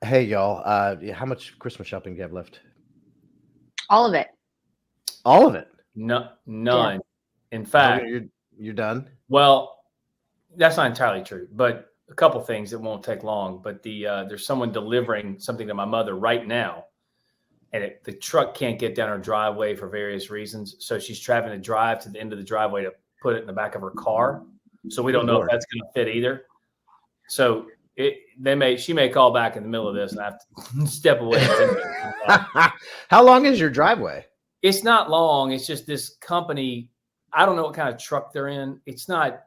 Hey, y'all. How much Christmas shopping do you have left? All of it. All of it. No, Yeah. none. In Hogan, fact, you're done. well, that's not entirely true, but a couple things that won't take long. But there's someone delivering something to my mother right now, and the truck can't get down her driveway for various reasons. So she's having to drive to the end of the driveway to put it in the back of her car. So we Good don't know Lord. if that's going to fit either. So she may call back in the middle of this, and I have to step away. How long is your driveway? It's not long. It's just this company. I don't know what kind of truck they're in. It's not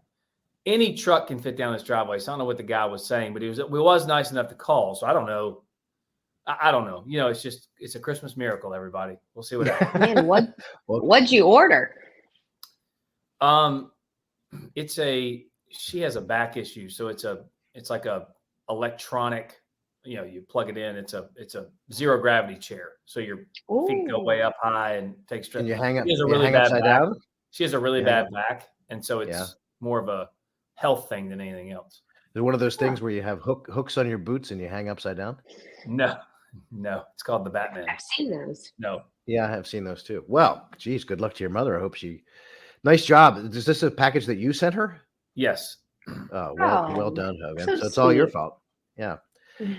any truck can fit down this driveway. So I don't know what the guy was saying, but it was nice enough to call. So I don't know. I don't know. It's a Christmas miracle, everybody. We'll see what happens. Man, what'd you order? She has a back issue. So it's like a electronic, you plug it in. It's a zero gravity chair. So your feet go way up high and take stress. Can you hang up? She has a you really hang bad upside back. down? She has a really Yeah. bad back. And so it's more of a health thing than anything else. Is it one of those things where you have hooks on your boots and you hang upside down? No, it's called the Batman. I've seen those. No. Yeah, I have seen those too. Well, geez, good luck to your mother. I hope nice job. Is this a package that you sent her? Yes. Well done, Hogan. so So it's all your sweet. fault. Yeah.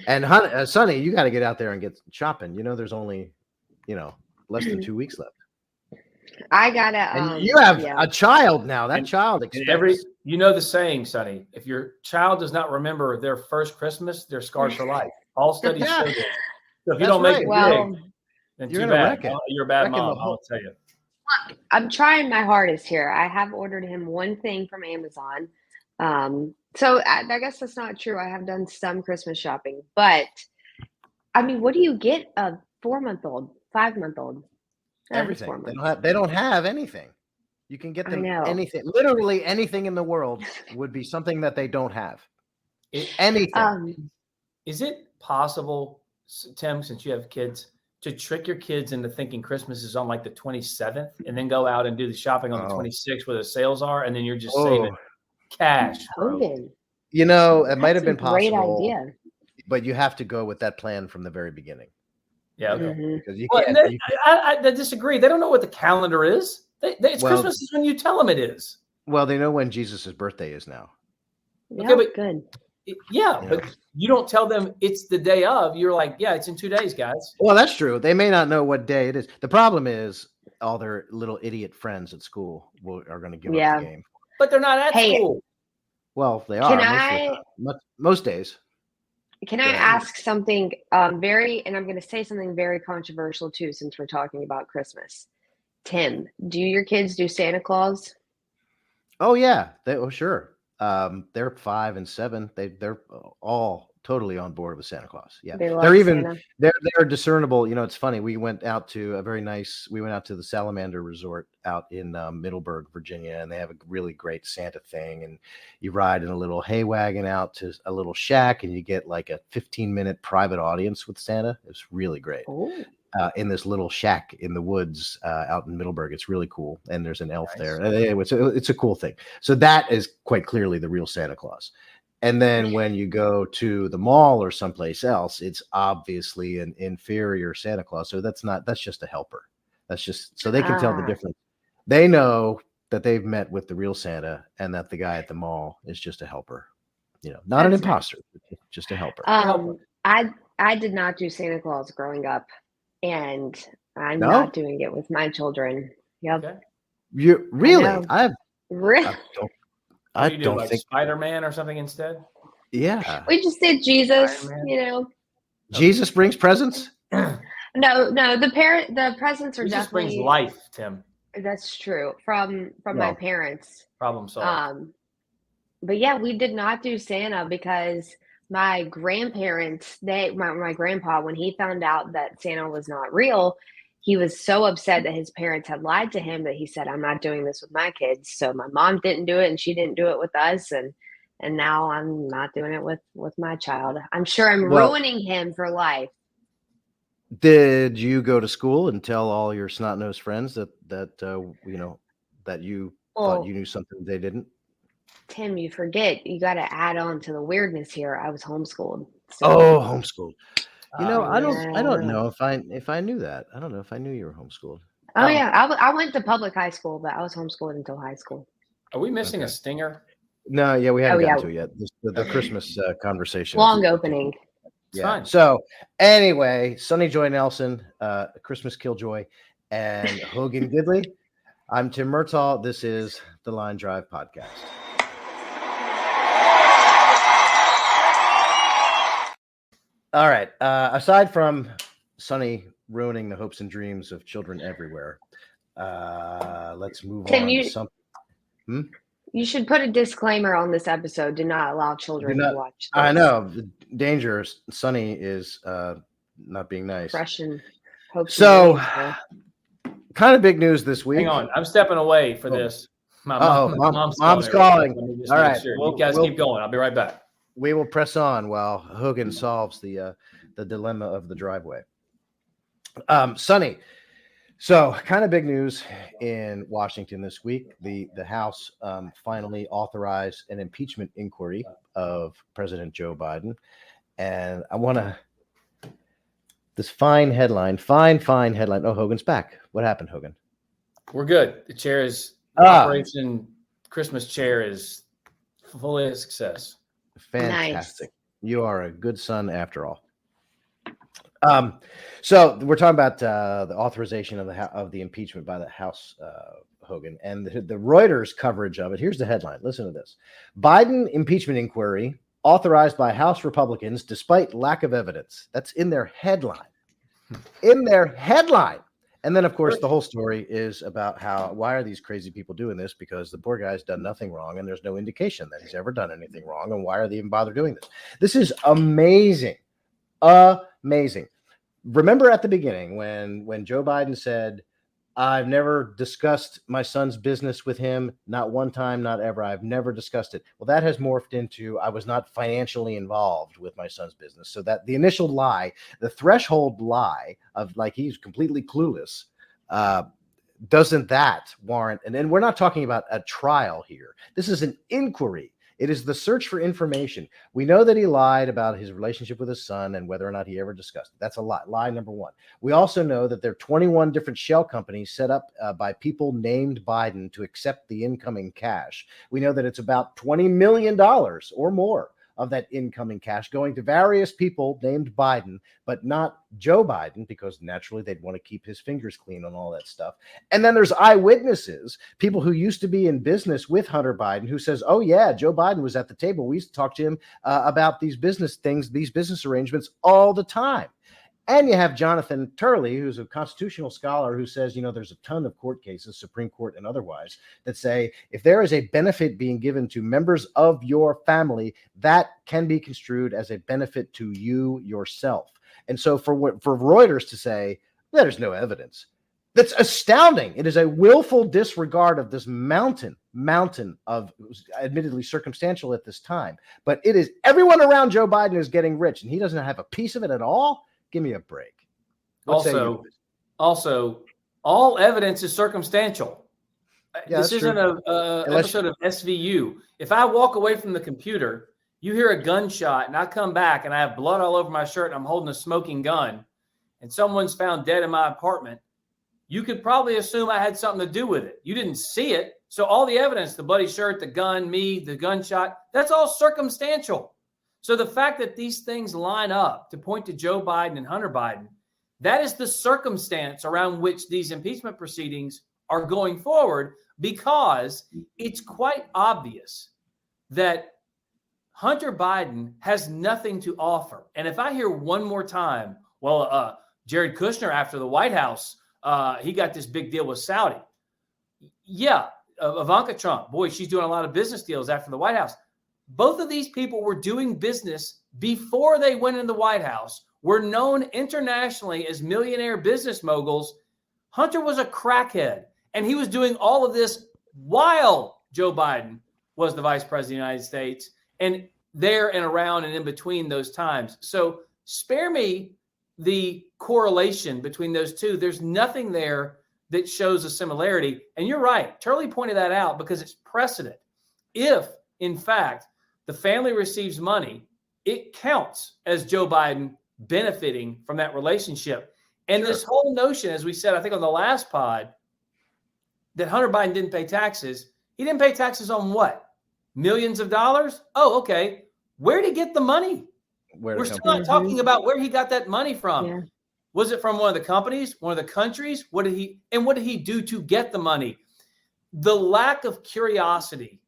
And Sonny, you got to get out there and get shopping. There's only, less than 2 weeks left. I gotta. And you have a child now. That child expects. The saying, Sonny, if your child does not remember their first Christmas, they're scarred for life. All studies say this. So if you don't make it big, then you're too gonna bad. wreck it. You're a bad Wrecking mom, I'll tell you. Look, I'm trying my hardest here. I have ordered him one thing from Amazon. So I guess that's not true. I have done some Christmas shopping, but I mean, what do you get a 4-month-old, 5-month-old? Everything. They don't have anything. You can get them anything. Literally anything in the world would be something that they don't have. Anything. Is it possible, Tim, since you have kids, to trick your kids into thinking Christmas is on like the 27th and then go out and do the shopping on the 26th where the sales are, and then you're just saving cash, bro? It might have been possible. Great idea. But you have to go with that plan from the very beginning. Yeah. Mm-hmm. Because you can't. I disagree. They don't know what the calendar is. Christmas is when you tell them it is. Well, they know when Jesus' birthday is now. Yeah, okay, but good. But you don't tell them it's the day of. You're like, yeah, it's in 2 days, guys. Well, that's true. They may not know what day it is. The problem is all their little idiot friends at school are going to give up the game. But they're not at school. Well, they are. Most days. Can I ask something and I'm going to say something very controversial too, since we're talking about Christmas. Tim, do your kids do Santa Claus? Oh yeah, sure. They're 5 and 7. They're all totally on board with Santa Claus. Yeah, they're discernible. It's funny. We went out to the Salamander Resort out in Middleburg, Virginia, and they have a really great Santa thing. And you ride in a little hay wagon out to a little shack, and you get like a 15-minute private audience with Santa. It's really great. In this little shack in the woods out in Middleburg. It's really cool. And there's an elf there. Anyway, it's a cool thing. So that is quite clearly the real Santa Claus. And then when you go to the mall or someplace else, it's obviously an inferior Santa Claus. So that's just a helper. That's just so they can tell the difference. They know that they've met with the real Santa and that the guy at the mall is just a helper. Not an imposter, just a helper. I did not do Santa Claus growing up. And I'm not doing it with my children. Yep. Okay. You really? I don't think Spider-Man or something instead. Yeah. We just did Jesus. Jesus brings presents. No. The presents are Jesus definitely brings life, Tim. That's true from my parents. Problem solved. But yeah, we did not do Santa because my grandparents, my grandpa, when he found out that Santa was not real, he was so upset that his parents had lied to him that he said, I'm not doing this with my kids. So my mom didn't do it and she didn't do it with us. And now I'm not doing it with my child. I'm sure I'm ruining him for life. Did you go to school and tell all your snot-nosed friends that you thought you knew something they didn't? Tim, you forget. You got to add on to the weirdness here. I was homeschooled. So. Oh, homeschooled. I don't know if I knew that. I don't know if I knew you were homeschooled. Oh yeah, I went to public high school, but I was homeschooled until high school. Are we missing a stinger? No, yeah, we haven't gotten to it yet. The Christmas conversation. Long opening. Yeah. So anyway, Sunny Joy Nelson, Christmas Killjoy, and Hogan Gidley. I'm Tim Murtaugh. This is the Line Drive Podcast. All right. Aside from Sunny ruining the hopes and dreams of children everywhere, let's move on to something. You should put a disclaimer on this episode. Do not allow children to watch this. I know. Danger. Sunny is not being nice. Fresh and hopes. So, kind of big news this week. Hang on. I'm stepping away for this. Mom's calling. All right. Sure. You guys keep going. I'll be right back. We will press on while Hogan solves the dilemma of the driveway. Sunny. So, kind of big news in Washington this week. The House finally authorized an impeachment inquiry of President Joe Biden. And I want to this fine headline. Oh, Hogan's back. What happened, Hogan? We're good. The chair is Operation Christmas chair is fully a success. Fantastic. Nice. You are a good son after all. So we're talking about the authorization of the impeachment by the House, Hogan, and the Reuters coverage of it. Here's the headline. Listen to this. Biden impeachment inquiry authorized by House Republicans despite lack of evidence. That's in their headline. And then, of course, the whole story is about why are these crazy people doing this? Because the poor guy's done nothing wrong, and there's no indication that he's ever done anything wrong. And why are they even bother doing this? This is amazing. Amazing. Remember at the beginning when Joe Biden said, I've never discussed my son's business with him, not one time, not ever. I've never discussed it. Well, that has morphed into I was not financially involved with my son's business. So that the initial lie, the threshold lie of like he's completely clueless, doesn't that warrant? And then we're not talking about a trial here. This is an inquiry. It is the search for information. We know that he lied about his relationship with his son and whether or not he ever discussed it. That's a lie. Lie number one. We also know that there are 21 different shell companies set up by people named Biden to accept the incoming cash. We know that it's about $20 million or more of that incoming cash going to various people named Biden, but not Joe Biden, because naturally they'd want to keep his fingers clean on all that stuff. And then there's eyewitnesses, people who used to be in business with Hunter Biden, who says, oh yeah, Joe Biden was at the table. We used to talk to him about these business things, these business arrangements all the time. And you have Jonathan Turley, who's a constitutional scholar, who says, there's a ton of court cases, Supreme Court and otherwise, that say if there is a benefit being given to members of your family, that can be construed as a benefit to you yourself. And so for Reuters to say there's no evidence, that's astounding. It is a willful disregard of this mountain of admittedly circumstantial at this time. But it is everyone around Joe Biden is getting rich, and he doesn't have a piece of it at all. Give me a break. Also, all evidence is circumstantial. Yeah, this isn't an episode of SVU. If I walk away from the computer, you hear a gunshot, and I come back, and I have blood all over my shirt, and I'm holding a smoking gun, and someone's found dead in my apartment, you could probably assume I had something to do with it. You didn't see it. So all the evidence, the bloody shirt, the gun, me, the gunshot, that's all circumstantial. So the fact that these things line up to point to Joe Biden and Hunter Biden, that is the circumstance around which these impeachment proceedings are going forward, because it's quite obvious that Hunter Biden has nothing to offer. And if I hear one more time, Jared Kushner after the White House, he got this big deal with Saudi. Yeah, Ivanka Trump, boy, she's doing a lot of business deals after the White House. Both of these people were doing business before they went in the White House, were known internationally as millionaire business moguls. Hunter was a crackhead, and he was doing all of this while Joe Biden was the vice president of the United States, and there and around and in between those times. So spare me the correlation between those two. There's nothing there that shows a similarity. And you're right. Turley pointed that out because it's precedent. If, in fact, the family receives money, it counts as Joe Biden benefiting from that relationship. And this whole notion, as we said, I think on the last pod, that Hunter Biden didn't pay taxes. He didn't pay taxes on what? Millions of dollars? Oh, okay. Where did he get the money? We're still not talking about where he got that money from. Yeah. Was it from one of the companies, one of the countries? What did he do to get the money? The lack of curiosity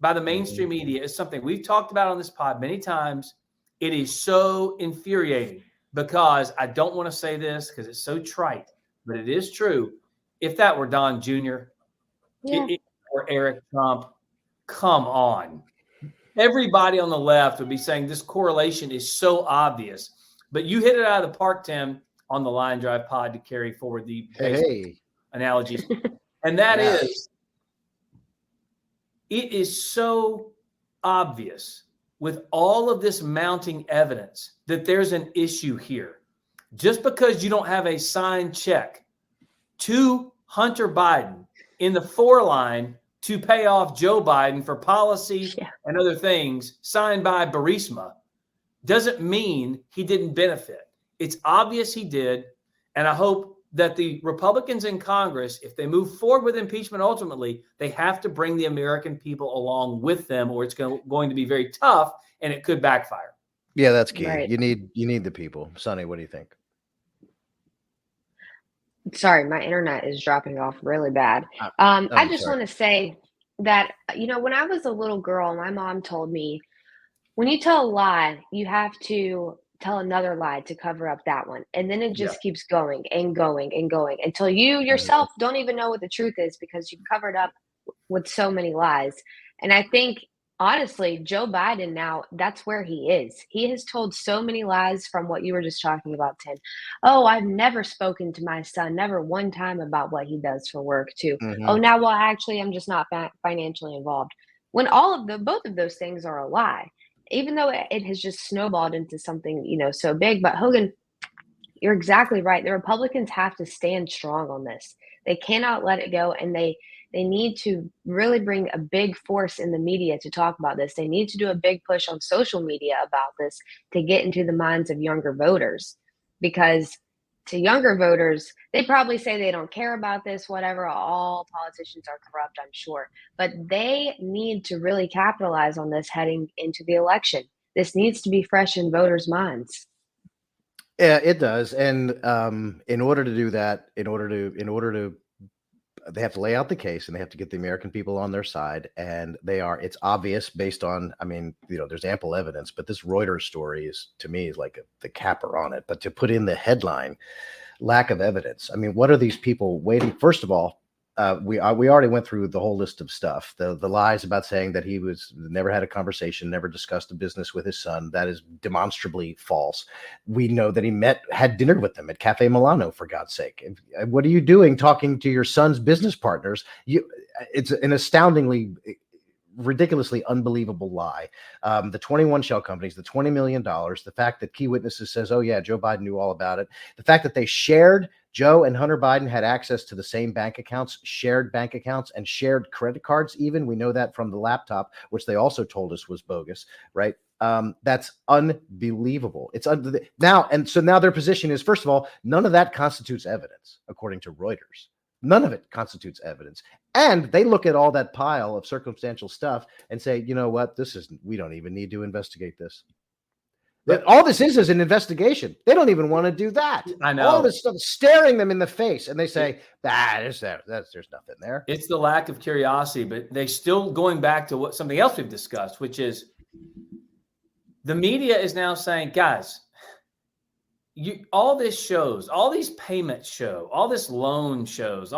by the mainstream media is something we've talked about on this pod many times. It is so infuriating because I don't want to say this because it's so trite, but it is true. If that were Don Jr. Or Eric Trump, come on. Everybody on the left would be saying this correlation is so obvious. But you hit it out of the park, Tim, on the Line Drive pod to carry forward the analogies. And that is, it is so obvious with all of this mounting evidence that there's an issue here. Just because you don't have a signed check to Hunter Biden in the foreline to pay off Joe Biden for policy and other things signed by Burisma doesn't mean he didn't benefit. It's obvious he did. And I hope that the Republicans in Congress, if they move forward with impeachment ultimately, they have to bring the American people along with them, or it's going to be very tough and it could backfire. Yeah, that's key. Right. You need the people. Sonny, what do you think? Sorry, my internet is dropping off really bad. I just want to say that, when I was a little girl, my mom told me, when you tell a lie, you have to tell another lie to cover up that one. And then it just keeps going and going and going until you yourself don't even know what the truth is because you've covered up with so many lies. And I think, honestly, Joe Biden now, that's where he is. He has told so many lies from what you were just talking about, Tim. Oh, I've never spoken to my son, never one time about what he does for work, too. Oh, now, well, actually, I'm just not financially involved. When both of those things are a lie, even though it has just snowballed into something, so big. But Hogan, you're exactly right. The Republicans have to stand strong on this. They cannot let it go, and they need to really bring a big force in the media to talk about this. They need to do a big push on social media about this to get into the minds of younger voters, because to younger voters, they probably say they don't care about this, whatever. All politicians are corrupt, I'm sure. But they need to really capitalize on this heading into the election. This needs to be fresh in voters' minds. Yeah, it does. And in order to do that, they have to lay out the case and they have to get the American people on their side. And it's obvious based on, there's ample evidence, but this Reuters story to me is like the capper on it. But to put in the headline, lack of evidence. What are these people waiting? First of all, we already went through the whole list of stuff. The lies about saying that he never had a conversation, never discussed a business with his son. That is demonstrably false. We know that he had dinner with them at Cafe Milano, for God's sake. What are you doing talking to your son's business partners? It's an astoundingly, ridiculously unbelievable lie. The 21 shell companies, the $20 million, the fact that key witnesses says, oh yeah, Joe Biden knew all about it. The fact that Joe and Hunter Biden had access to the same bank accounts, shared bank accounts, and shared credit cards. Even we know that from the laptop, which they also told us was bogus, right? That's unbelievable. Now their position is, first of all, none of that constitutes evidence, according to Reuters. None of it constitutes evidence. And they look at all that pile of circumstantial stuff and say, you know what, we don't even need to investigate this. All this is an investigation. They don't even want to do that. I know. All this stuff staring them in the face, and they say, there's nothing there. It's the lack of curiosity, but they still going back to something else we've discussed, which is the media is now saying, guys, all this shows, all these payments show, all this loan shows,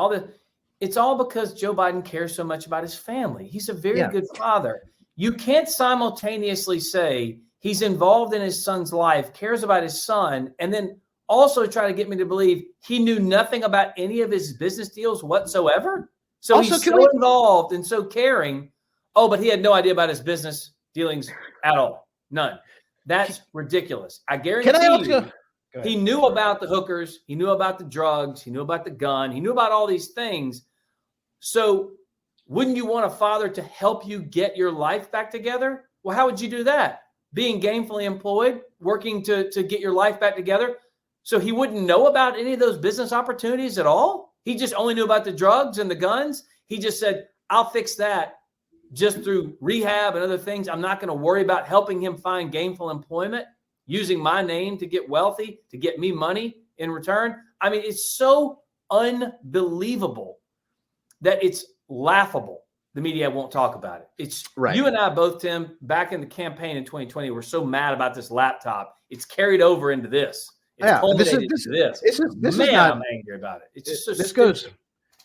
it's all because Joe Biden cares so much about his family. He's a very good father. You can't simultaneously say he's involved in his son's life, cares about his son, and then also try to get me to believe he knew nothing about any of his business deals whatsoever. So also, he's so involved and so caring. Oh, but he had no idea about his business dealings at all. None. That's ridiculous. I guarantee you. He knew about the hookers. He knew about the drugs. He knew about the gun. He knew about all these things. So wouldn't you want a father to help you get your life back together? Well, how would you do that? being gainfully employed, working to get your life back together. So he wouldn't know about any of those business opportunities at all. He just only knew about the drugs and the guns. He just said, I'll fix that just through rehab and other things. I'm not going to worry about helping him find gainful employment, using my name to get wealthy, to get me money in return. I mean, it's so unbelievable that it's laughable. The media won't talk about it. It's right. You and I both, Tim, back in the campaign in 2020, were so mad about this laptop. It's carried over into this. It's culminated into this. This Man, is not, I'm angry about it. It's just so stupid.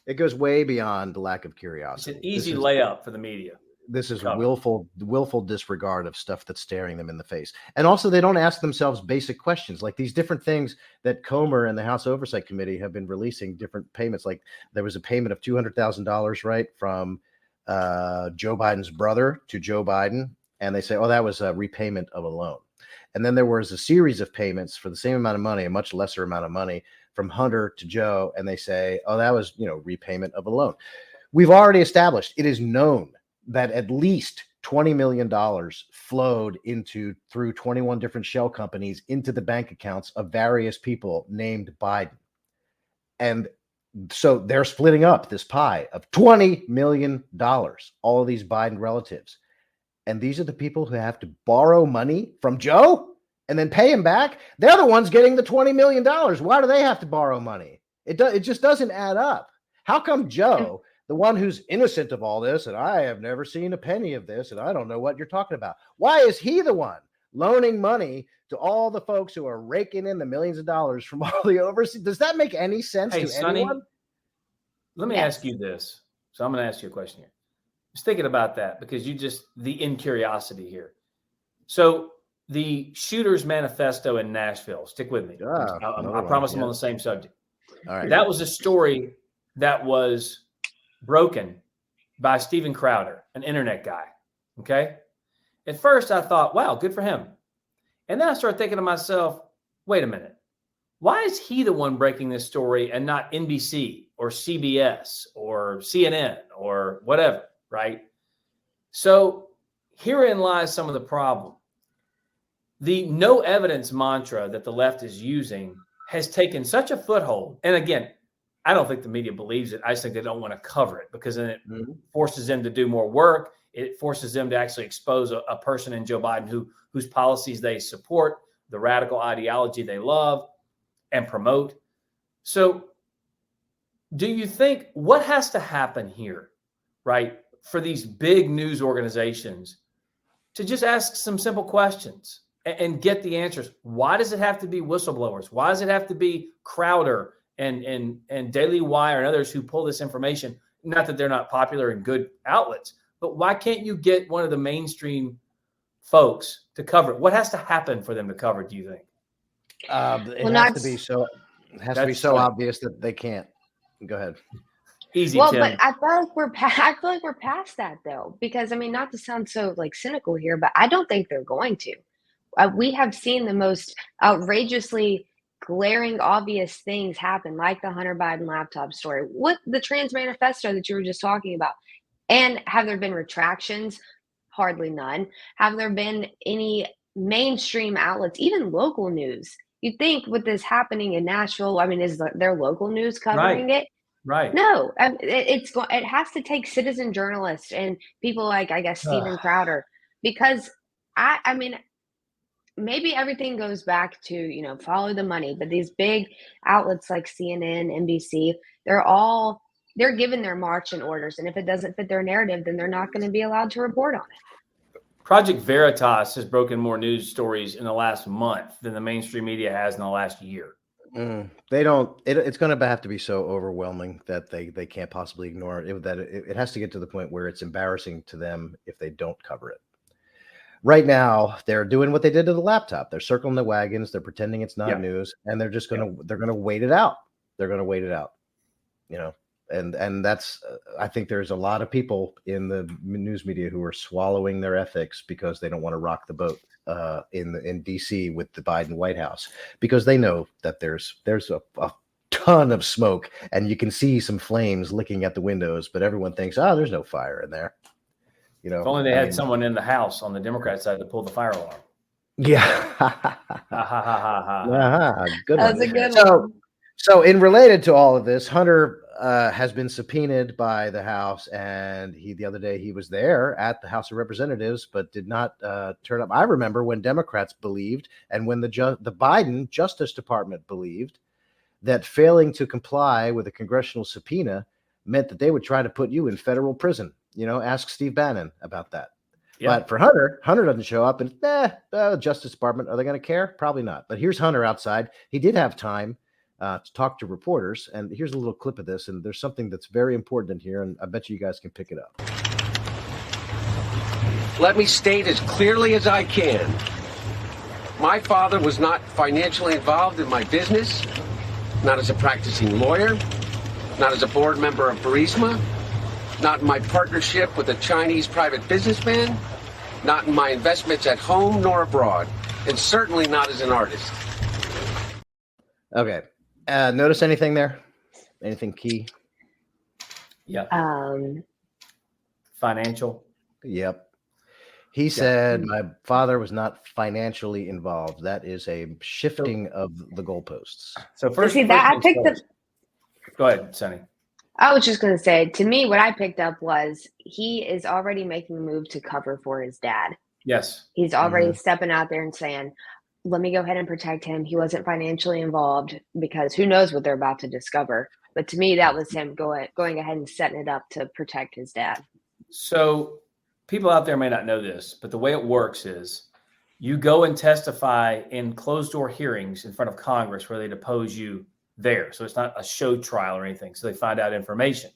It goes way beyond the lack of curiosity. It's an easy layup for the media. This is willful disregard of stuff that's staring them in the face. And also, they don't ask themselves basic questions, like these different things that Comer and the House Oversight Committee have been releasing different payments. Like there was a payment of $200,000, right, from Joe Biden's brother to Joe Biden. And they say, oh, that was a repayment of a loan. And then there was a series of payments for the same amount of money, a much lesser amount of money, from Hunter to Joe. And they say, oh, that was, repayment of a loan. We've already established, it is known that at least $20 million flowed through 21 different shell companies into the bank accounts of various people named Biden. And so they're splitting up this pie of $20 million, all of these Biden relatives. And these are the people who have to borrow money from Joe and then pay him back. They're the ones getting the $20 million. Why do they have to borrow money? It just doesn't add up. How come Joe, the one who's innocent of all this, and I have never seen a penny of this, and I don't know what you're talking about, why is he the one loaning money to all the folks who are raking in the millions of dollars from all the overseas? Does that make any sense to Sonny, anyone? Let me ask you this. So I'm going to ask you a question here. I was thinking about that because the incuriosity here. So the Shooter's Manifesto in Nashville, stick with me. I promise I'm on the same subject. All right. That was a story that was broken by Steven Crowder, an internet guy. Okay. At first I thought, wow, good for him. And then I started thinking to myself, wait a minute. Why is he the one breaking this story and not NBC or CBS or CNN or whatever? Right. So herein lies some of the problem. The no evidence mantra that the left is using has taken such a foothold. And again, I don't think the media believes it. I just think they don't want to cover it because then it forces them to do more work. It forces them to actually expose a person in Joe Biden whose policies they support, the radical ideology they love and promote. So do you think what has to happen here, right, for these big news organizations to just ask some simple questions and get the answers? Why does it have to be whistleblowers? Why does it have to be Crowder and Daily Wire and others who pull this information? Not that they're not popular and good outlets, but why can't you get one of the mainstream folks to cover it? What has to happen for them to cover it, do you think? It has to be so obvious that they can't. Go ahead. Easy, well, Tim. But I feel like we're past that though, because I mean, not to sound so like cynical here, but I don't think they're going to. We have seen the most outrageously glaring, obvious things happen, like the Hunter Biden laptop story, with the trans manifesto that you were just talking about. And have there been retractions? Hardly none. Have there been any mainstream outlets, even local news? You'd think with this happening in Nashville, I mean, is there local news covering it? Right. No, it has to take citizen journalists and people like, I guess, Steven Crowder, because I mean, maybe everything goes back to, follow the money, but these big outlets like CNN, NBC, they're given their marching orders. And if it doesn't fit their narrative, then they're not going to be allowed to report on it. Project Veritas has broken more news stories in the last month than the mainstream media has in the last year. They don't. It's going to have to be so overwhelming that they can't possibly ignore it. It has to get to the point where it's embarrassing to them if they don't cover it. Right now, they're doing what they did to the laptop. They're circling the wagons. They're pretending it's not news, and they're just going to they're going to wait it out. They're going to wait it out. And that's I think there's a lot of people in the news media who are swallowing their ethics because they don't want to rock the boat in DC with the Biden White House, because they know that there's a ton of smoke and you can see some flames licking at the windows, but everyone thinks, there's no fire in there. If only they had someone in the House on the Democrat side to pull the fire alarm. Yeah. Good That's one. a good one. So in related to all of this, Hunter has been subpoenaed by the House, and the other day he was there at the House of Representatives, but did not turn up. I remember when Democrats believed, and when the Biden Justice Department believed, that failing to comply with a congressional subpoena meant that they would try to put you in federal prison. Ask Steve Bannon about that. Yeah. But for Hunter doesn't show up, and Justice Department, are they going to care? Probably not. But here's Hunter outside. He did have time to talk to reporters, and here's a little clip of this, and there's something that's very important in here, and I bet you guys can pick it up. Let me state as clearly as I can. My father was not financially involved in my business, not as a practicing lawyer, not as a board member of Burisma, not in my partnership with a Chinese private businessman, not in my investments at home nor abroad, and certainly not as an artist. Okay. Notice anything there? Anything key? Yeah. Financial. Yep. He said my father was not financially involved. That is a shifting of the goalposts. So first, I picked up. Go ahead, Sonny. I was just going to say, to me, what I picked up was he is already making a move to cover for his dad. Yes. He's already stepping out there and saying, let me go ahead and protect him. He wasn't financially involved, because who knows what they're about to discover. But to me, that was him going ahead and setting it up to protect his dad. So people out there may not know this, but the way it works is you go and testify in closed door hearings in front of Congress where they depose you there. So it's not a show trial or anything. So they find out information.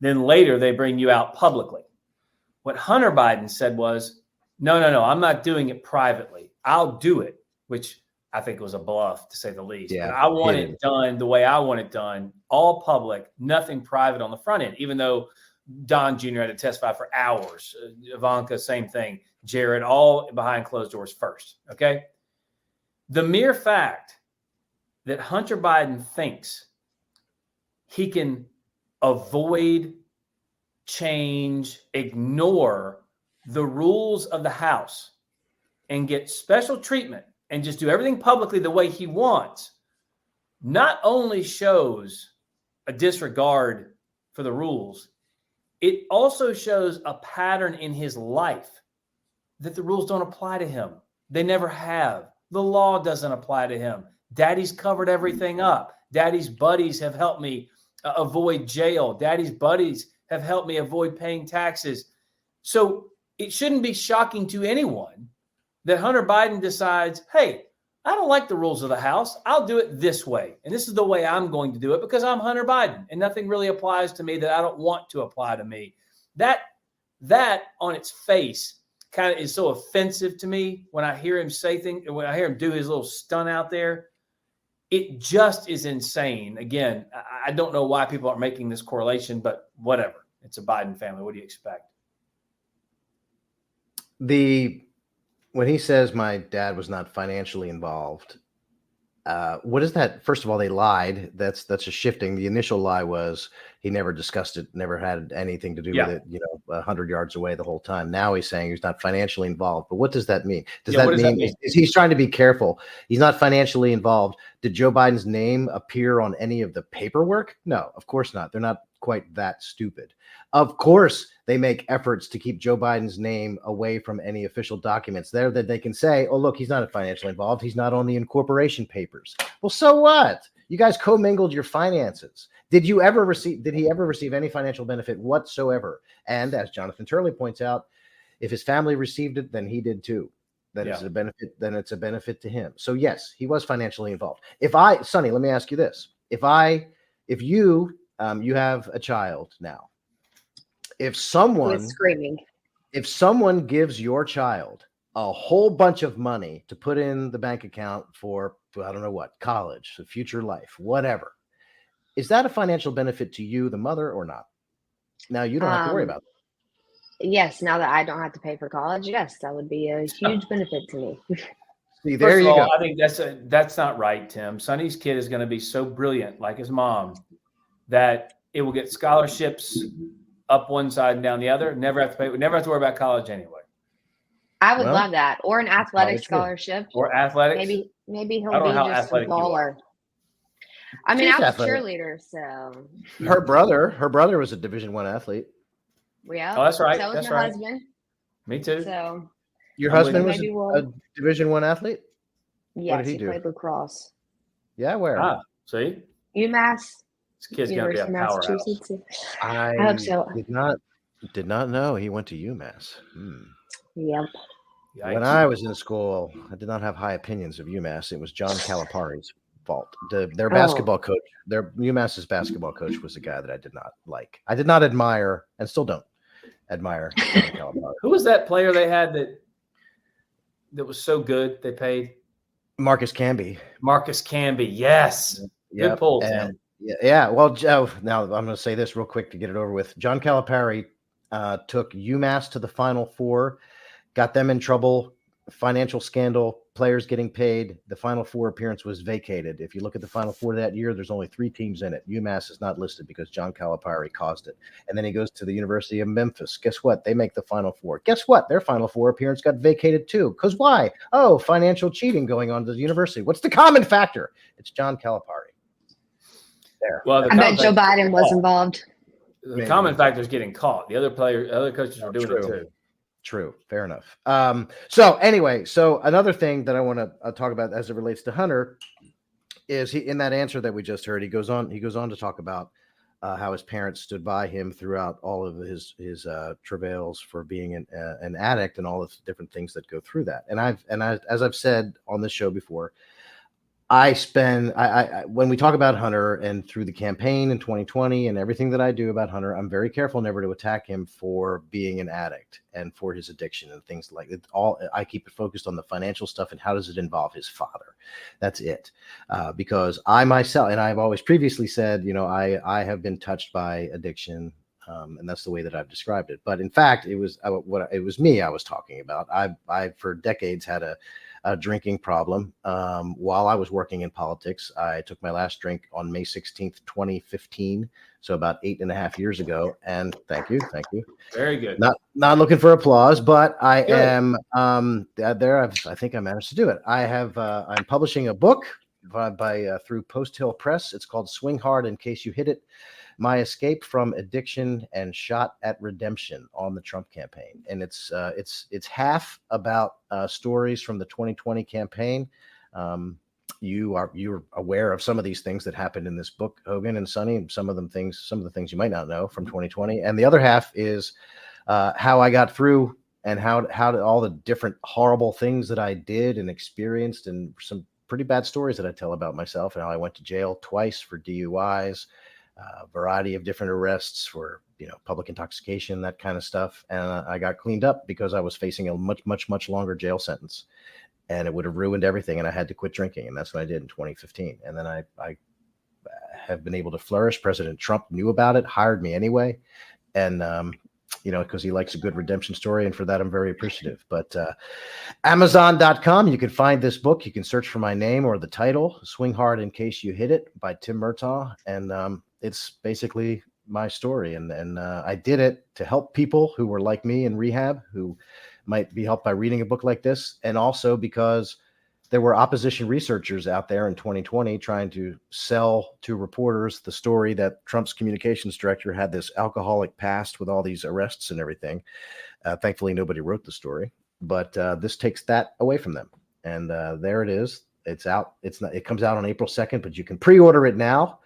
Then later they bring you out publicly. What Hunter Biden said was, no, I'm not doing it privately. I'll do it, which I think was a bluff, to say the least. Yeah, but I want it done the way I want it done, all public, nothing private on the front end, even though Don Jr. had to testify for hours. Ivanka, same thing. Jared, all behind closed doors first. Okay. The mere fact that Hunter Biden thinks he can avoid, change, ignore the rules of the House and get special treatment and just do everything publicly the way he wants, not only shows a disregard for the rules, it also shows a pattern in his life that the rules don't apply to him. They never have. The law doesn't apply to him. Daddy's covered everything up. Daddy's buddies have helped me avoid jail. Daddy's buddies have helped me avoid paying taxes. So it shouldn't be shocking to anyone that Hunter Biden decides, hey, I don't like the rules of the House. I'll do it this way. And this is the way I'm going to do it because I'm Hunter Biden and nothing really applies to me that I don't want to apply to me. That on its face kind of is so offensive to me when I hear him say things, when I hear him do his little stunt out there. It just is insane. Again, I don't know why people aren't making this correlation, but whatever. It's a Biden family. What do you expect? When he says my dad was not financially involved, what is that? First of all, they lied. That's a shifting. The initial lie was he never discussed it, never had anything to do with it, 100 yards away the whole time. Now he's saying he's not financially involved. But what does that mean? Does that mean he's trying to be careful? He's not financially involved. Did Joe Biden's name appear on any of the paperwork? No, of course not. They're not quite that stupid. Of course, they make efforts to keep Joe Biden's name away from any official documents there that they can say, oh, look, he's not financially involved. He's not on the incorporation papers. Well, so what? You guys commingled your finances. Did he ever receive any financial benefit whatsoever? And as Jonathan Turley points out, if his family received it, then he did too. It's a benefit, then it's a benefit to him. So yes, he was financially involved. Sonny, let me ask you this. If you have a child now, if someone gives your child a whole bunch of money to put in the bank account for, I don't know what, college, future life, whatever, is that a financial benefit to you, the mother, or not? Now you don't have to worry about it. Yes. Now that I don't have to pay for college, yes, that would be a huge benefit to me. See, there you go. I think that's not right, Tim. Sonny's kid is going to be so brilliant, like his mom, that it will get scholarships up one side and down the other. Never have to worry about college anyway. I would love that, or an athletic scholarship, or athletics. Maybe he'll I don't know be how just a athletic you are. baller. I mean, She's I was athletic. a cheerleader, so Her brother was a Division I athlete. yeah. Oh, that's right. So was That's my right. husband. Me too. So Your I'm husband with was maybe a Division I athlete? yes, What did he he do? played lacrosse. Yeah, where? See, UMass, this kid's gonna be a University of powerhouse. Massachusetts. I hope so. did not know he went to UMass. Yep. When I was in school, I did not have high opinions of UMass. It was John Calipari's fault. Their basketball coach, their UMass's basketball coach, was a guy that I did not like. I did not admire, and still don't admire, John Calipari. Who was that player they had that was so good they paid? Marcus Camby. Marcus Camby. Yes. Yep. Good pull, Tim. Yeah. Well, Joe, now I'm going to say this real quick to get it over with. John Calipari took UMass to the Final Four, got them in trouble, financial scandal, players getting paid. The Final Four appearance was vacated. If you look at the Final Four that year, there's only 3 teams in it. UMass is not listed because John Calipari caused it. And then he goes to the University of Memphis. Guess what? They make the Final Four. Guess what? Their Final Four appearance got vacated too. Because why? Oh, financial cheating going on at the university. What's the common factor? It's John Calipari. There. Well, I bet Joe Biden was involved. The common factor is getting caught. The other coaches are doing it too. True. Fair enough. So anyway, another thing that I want to talk about as it relates to Hunter is in that answer that we just heard, he goes on to talk about how his parents stood by him throughout all of his travails for being an addict and all the different things that go through that. And as I've said on this show before, when we talk about Hunter and through the campaign in 2020 and everything that I do about Hunter, I'm very careful never to attack him for being an addict and for his addiction and things like that. I keep it focused on the financial stuff and how does it involve his father. That's it. Because I myself, and I've always previously said, I have been touched by addiction. And that's the way that I've described it. But in fact, it was me I was talking about. I for decades had a drinking problem. While I was working in politics, I took my last drink on May 16th, 2015. So about 8.5 years ago. And thank you. Very good. Not looking for applause, but I am there. I think I managed to do it. I'm publishing a book through Post Hill Press. It's called Swing Hard in Case You Hit It: My Escape from Addiction and Shot at Redemption on the Trump campaign. And it's half about stories from the 2020 campaign. You're aware of some of these things that happened in this book, Hogan and Sonny, and some of the things you might not know from 2020. And the other half is how I got through and how all the different horrible things that I did and experienced, and some pretty bad stories that I tell about myself, and how I went to jail twice for DUIs. A variety of different arrests for public intoxication, that kind of stuff, and I got cleaned up because I was facing a much longer jail sentence, and it would have ruined everything, and I had to quit drinking, and that's what I did in 2015. And then I have been able to flourish. President Trump knew about it, hired me anyway, and because he likes a good redemption story, and for that I'm very appreciative. But Amazon.com, you can find this book. You can search for my name or the title, Swing Hard in Case You Hit It, by Tim Murtaugh, and it's basically my story. And I did it to help people who were like me in rehab, who might be helped by reading a book like this. And also because there were opposition researchers out there in 2020 trying to sell to reporters the story that Trump's communications director had this alcoholic past with all these arrests and everything. Thankfully, nobody wrote the story, but this takes that away from them. And there it is. It's out. It comes out on April 2nd, but you can pre-order it now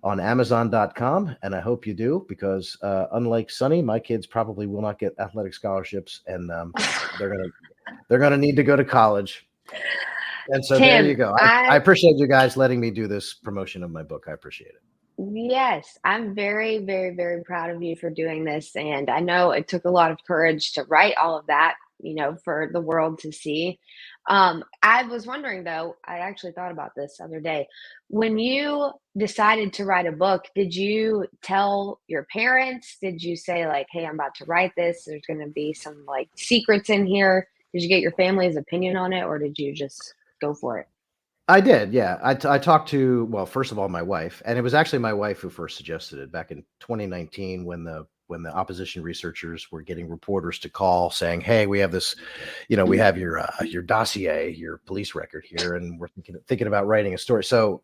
on Amazon.com, and I hope you do, because unlike Sonny, my kids probably will not get athletic scholarships, and they're gonna need to go to college. And so Tim, there you go. I appreciate you guys letting me do this promotion of my book. I appreciate it. Yes, I'm very, very, very proud of you for doing this, and I know it took a lot of courage to write all of that, for the world to see. I was wondering, though, I actually thought about this the other day. When you decided to write a book, did you tell your parents? Did you say, like, hey, I'm about to write this, there's going to be some like secrets in here? Did you get your family's opinion on it, or did you just go for it? I did, yeah. I talked to, well, first of all, my wife, and it was actually my wife who first suggested it back in 2019 when the when the opposition researchers were getting reporters to call saying, "Hey, we have this, we have your dossier, your police record here, and we're thinking about writing a story." So,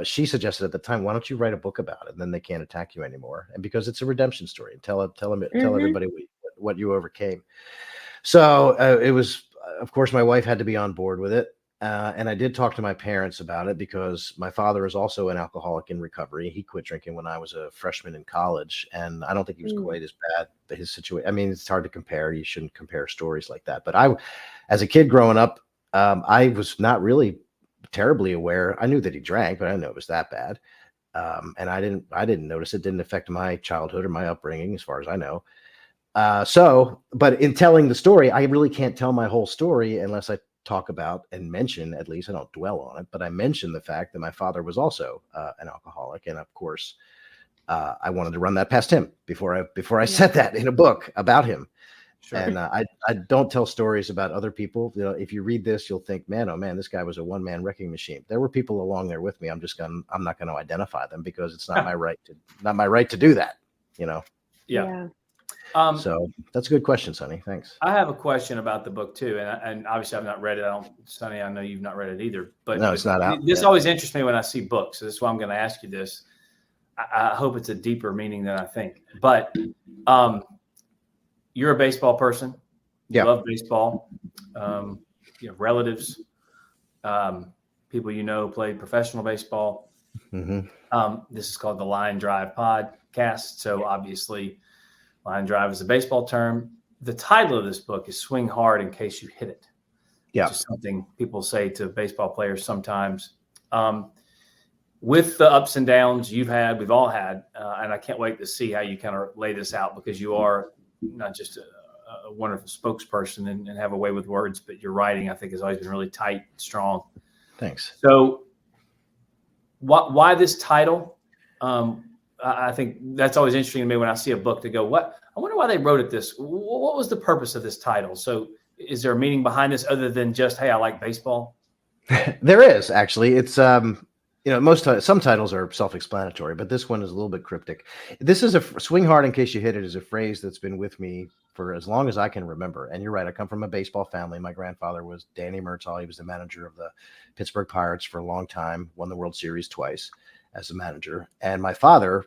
she suggested at the time, "Why don't you write a book about it? And then they can't attack you anymore." And because it's a redemption story, tell everybody what you overcame. So it was, of course, my wife had to be on board with it. And I did talk to my parents about it because my father is also an alcoholic in recovery. He quit drinking when I was a freshman in college, and I don't think he was quite as bad. But his situation, I mean, it's hard to compare. You shouldn't compare stories like that. But as a kid growing up, I was not really terribly aware. I knew that he drank, but I didn't know it was that bad. And I didn't notice it. Didn't affect my childhood or my upbringing, as far as I know. But in telling the story, I really can't tell my whole story unless I talk about and mention, at least I don't dwell on it, but I mention the fact that my father was also an alcoholic. And of course, I wanted to run that past him before I said that in a book about him. Sure. And I don't tell stories about other people. If you read this, you'll think, man, oh man, this guy was a one-man wrecking machine. There were people along there with me. I'm not going to identify them because it's not my right to do that. Yeah. So that's a good question, Sonny. Thanks. I have a question about the book too, and obviously I've not read it. Sonny, I know you've not read it either. But no, it's not out. This always interests me when I see books. So this is why I'm going to ask you this. I hope it's a deeper meaning than I think. But you're a baseball person. You love baseball. You have relatives, people played professional baseball. Mm-hmm. This is called the Line Drive podcast. So obviously, line drive is a baseball term. The title of this book is Swing Hard in Case You Hit It. Yeah. Which is something people say to baseball players sometimes. With the ups and downs we've all had, and I can't wait to see how you kind of lay this out, because you are not just a wonderful spokesperson and have a way with words, but your writing, I think, has always been really tight, strong. Thanks. So why this title? I think that's always interesting to me when I see a book to go, I wonder why they wrote it this. What was the purpose of this title? So is there a meaning behind this other than just, hey, I like baseball? There is, actually. It's, some titles are self-explanatory, but this one is a little bit cryptic. This is Swing Hard in Case You Hit It is a phrase that's been with me for as long as I can remember. And you're right. I come from a baseball family. My grandfather was Danny Murtaugh. He was the manager of the Pittsburgh Pirates for a long time, won the World Series twice as a manager. And my father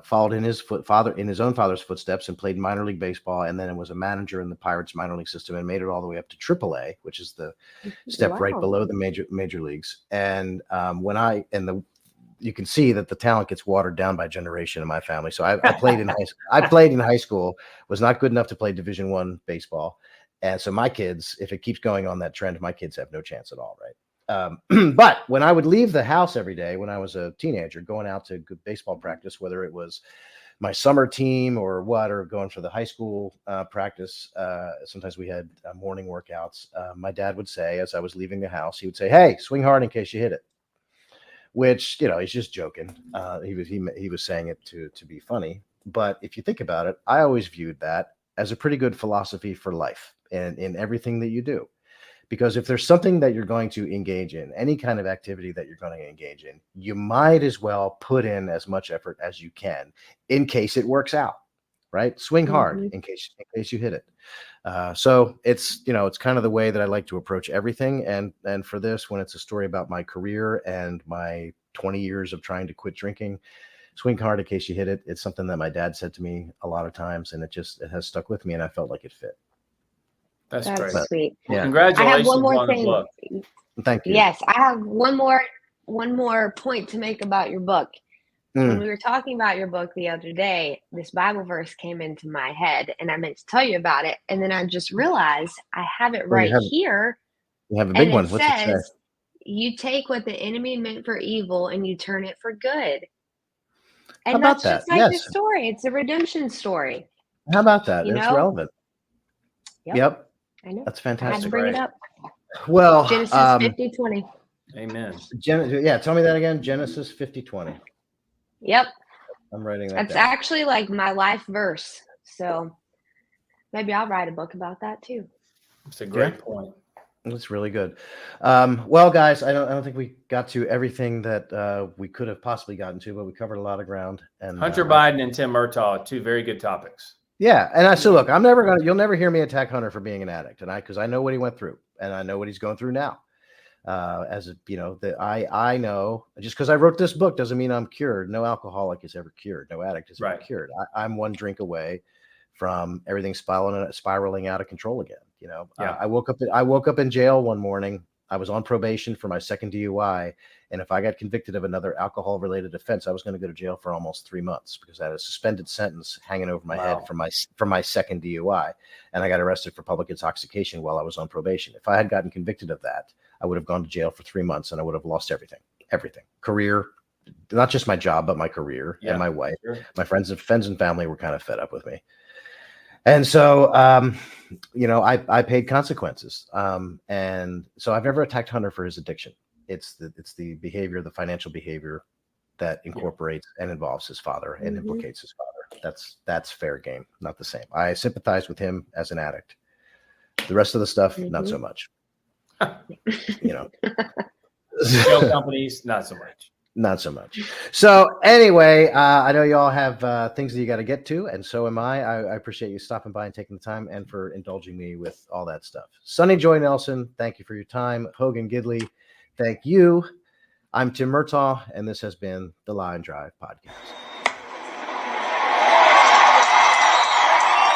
followed in his own father's footsteps and played minor league baseball, and then was a manager in the Pirates minor league system and made it all the way up to AAA, which is the step right below the major leagues. And you can see that the talent gets watered down by generation in my family. So I played in high school, was not good enough to play Division I baseball, and so my kids, if it keeps going on that trend, my kids have no chance at all, right? But when I would leave the house every day when I was a teenager, going out to good baseball practice, whether it was my summer team or going for the high school practice, sometimes we had morning workouts. My dad would say, as I was leaving the house, he would say, "Hey, swing hard in case you hit it," which, he's just joking. He was saying it to be funny. But if you think about it, I always viewed that as a pretty good philosophy for life and in everything that you do. Because if there's something that you're going to engage in, any kind of activity that you're going to engage in, you might as well put in as much effort as you can in case it works out, right? Swing hard in case you hit it. So it's kind of the way that I like to approach everything. And for this, when it's a story about my career and my 20 years of trying to quit drinking, swing hard in case you hit it. It's something that my dad said to me a lot of times, and it has stuck with me, and I felt like it fit. That's great. Sweet. Well, congratulations I have one more on the book. Thank you. Yes, I have one more point to make about your book. When we were talking about your book the other day, this Bible verse came into my head, and I meant to tell you about it. And then I just realized I have it here. You have a big one. It What's it say? You take what the enemy meant for evil and you turn it for good. And How about that's just that? like the story. It's a redemption story. How about that? It's relevant. Yep. I know. That's fantastic. I had to bring it up. Well, Genesis 50:20. Amen. Tell me that again. Genesis 50:20. Yep. I'm writing that That's down. actually like my life verse. So maybe I'll write a book about that too. It's a great point. That's really good. Well, guys, I don't think we got to everything that we could have possibly gotten to, but we covered a lot of ground. And Hunter Biden and Tim Murtaugh, two very good topics. Yeah, and look, you'll never hear me attack Hunter for being an addict, and because I know what he went through, and I know what he's going through now. That I know, just because I wrote this book doesn't mean I'm cured. No alcoholic is ever cured. No addict is ever cured. I'm one drink away from everything spiraling out of control again. I woke up in jail one morning. I was on probation for my second DUI, and if I got convicted of another alcohol-related offense, I was going to go to jail for almost 3 months because I had a suspended sentence hanging over my head from my second DUI, and I got arrested for public intoxication while I was on probation. If I had gotten convicted of that, I would have gone to jail for 3 months, and I would have lost everything, career, not just my job, but my career and my wife. My friends and family were kind of fed up with me. And so, I paid consequences. And so I've never attacked Hunter for his addiction. It's the behavior, the financial behavior that incorporates and involves his father and implicates his father. That's fair game, not the same. I sympathize with him as an addict. The rest of the stuff, not so much. Jail companies, not so much. Not so much. So anyway, I know you all have things that you got to get to, and so am I. I appreciate you stopping by and taking the time and for indulging me with all that stuff. Sonny Joy Nelson, thank you for your time. Hogan Gidley, thank you. I'm Tim Murtaugh, and this has been the Lie and Drive Podcast.